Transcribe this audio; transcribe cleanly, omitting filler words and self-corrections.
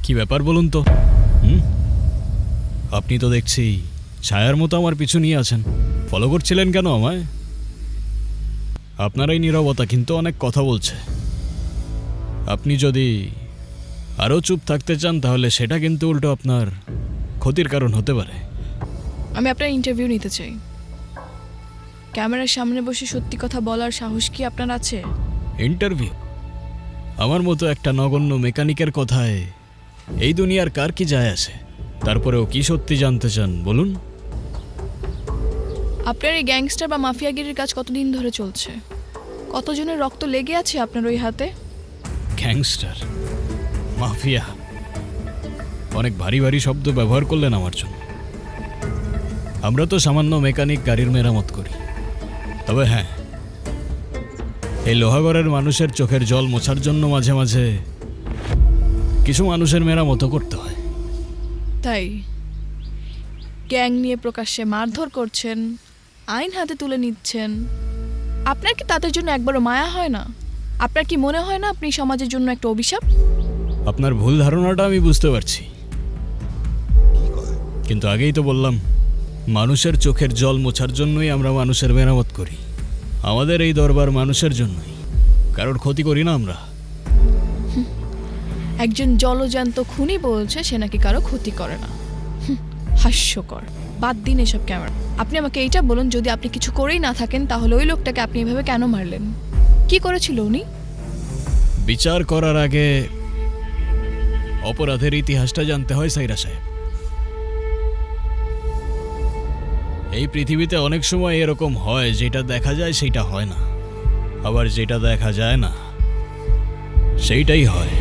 কি ব্যাপার বলুন তো? আপনি তো দেখছি ছায়ার মতো আমার পিছু নিয়ে আছেন। ফলো করছিলেন কেন আমায়? আপনার এই নীরবতা কিন্তু অনেক কথা বলছে। আপনি যদি আরও চুপ থাকতে চান তাহলে সেটা কিন্তু উল্টো আপনার ক্ষতির কারণ হতে পারে। আমি আপনার ইন্টারভিউ নিতে চাই। ক্যামেরার সামনে বসে সত্যি কথা বলার সাহস কি আপনার আছে? ইন্টারভিউ? আমার মতো একটা নগণ্য মেকানিকের কথায় এই দুনিয়ার কার কি যায় আসে? তারপরেও কি সত্যি জানতে চান বলুন? আপনার এই গ্যাংস্টার বা মাফিয়াগিরির কাজ কতদিন ধরে চলছে? কতজনের রক্ত লেগে আছে আপনার ওই হাতে? গ্যাংস্টার, মাফিয়া, অনেক ভারী ভারী শব্দ ব্যবহার করলেন আমার জন্য। আমরা তো সামান্য মেকানিক, গাড়ির মেরামত করি। তবে হ্যাঁ, এই লোহাগড়ের মানুষের চোখের জল মোছার জন্য মাঝে মাঝে কিছু মানুষের মেরামতও করতে হয়। তাই গ্যাং নিয়ে প্রকাশ্যে মারধর করছেন, আইন হাতে তুলে নিচ্ছেন। আপনার কি তাদের জন্য একবারও মায়া হয় না? আপনার কি মনে হয় না আপনি সমাজের জন্য একটা অভিশাপ? আপনার ভুল ধারণাটা আমি বুঝতে পারছি, কিন্তু আগেই তো বললাম মানুষের চোখের জল মোছার জন্যই আমরা মানুষের মেরামত করি। আমাদের এই দরবার মানুষের জন্যই, কারোর ক্ষতি করি না আমরা। একজন জলজান্ত খুনি বলছে সে নাকি কারো ক্ষতি করে না। হাস্যকর। বাদ দিন এসব ক্যামেরা। আপনি আমাকে এইটা বলুন, যদি আপনি কিছু করেই না থাকেন তাহলে ওই লোকটাকে আপনি এভাবে কেন মারলেন? কি করেছিল উনি? বিচার করার আগে অপরাধের ইতিহাসটা জানতে হয় সাইরা সাহেব। এই পৃথিবীতে অনেক সময় এরকম হয়, যেটা দেখা যায় সেটা হয় না, আবার যেটা দেখা যায় না সেইটাই হয়।